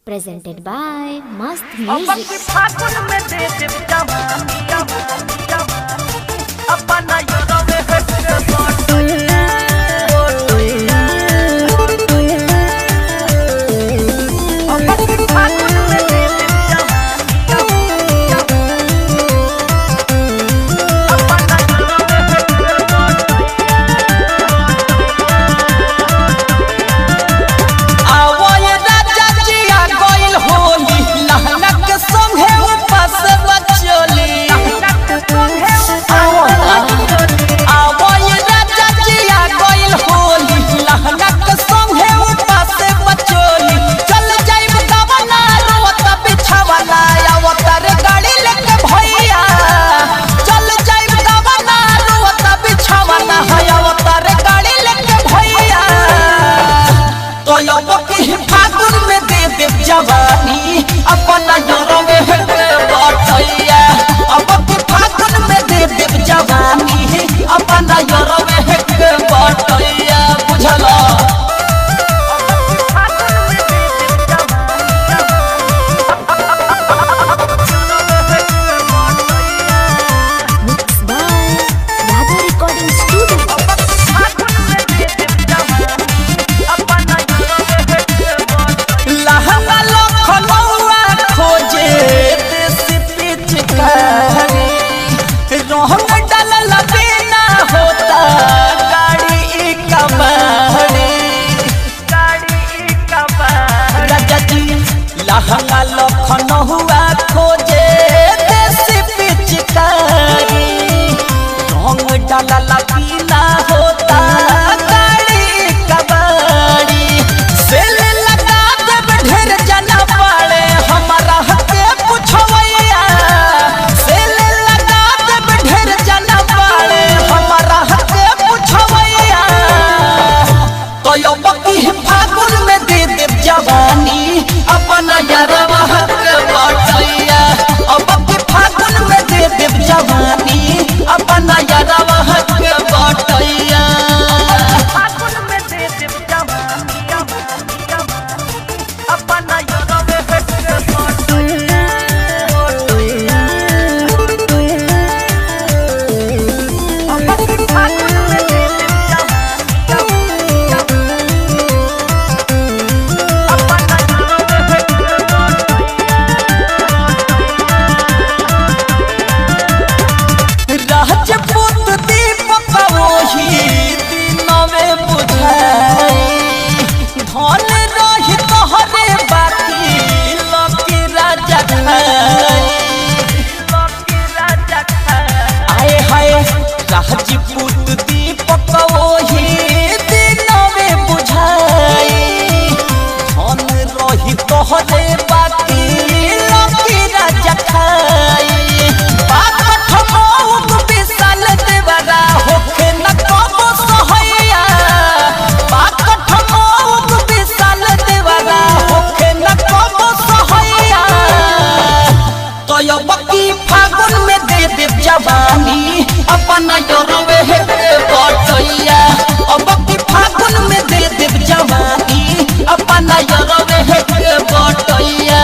presented by Mast Music. जवानी अपना योरवे बटैया अब की फागुन में दे देव जवानी अपना योरवे बटैया बुझला Mixed by Radha Recording Studio. लहंगा लखन हुआ खोजे देसी पिचकारी रंग डाला पीला होता गाड़ी कबाड़ी सेल लगा देव ढेर जना पड़े हमारा हके पुछवैया सेल लगा देव ढेर जना पड़े हमारा हके पुछवैया तो यो बकी फागुन में दे देव जवानी अपना यारवा के बटैया अब की फागुन में दे देव जवानी अपना यारवा के बटैया फागुन में दे देव जवानी अपना यारवा के बटैया राजपूत दीपक वही दिनवे बुझाई धन रही तोहरे बाकी लकी राजा आए हाय राजपूत दीपक वही दिनवे बुझाई धन रही तोहरे बाकी लकी राजा खाई फागुन में दे देव जवानी अपना योरवे बटैया अब की फागुन में दे देव जवानी अपना योरवे बटैया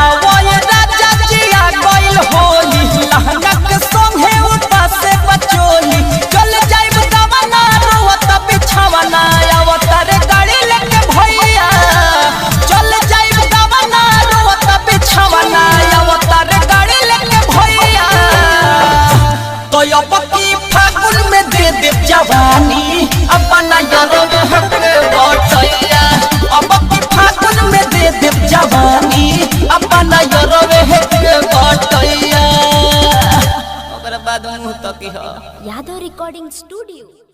आवय राजा जिया गइल होली लहंगा के संगे उठा से बचोली चल जाइब दवना रोवत बिछवना अवतारे गाड़ी लेके भैया चल जाइब दवना रोवत बिछवना अवतारे अब की फागुन में दे देव जवानी अपना योरवे बटैया अब की फागुन में दे देव जवानी अपना योरवे बटैया ओकरा बाद मुंह तकी हो Radha Recording Studio.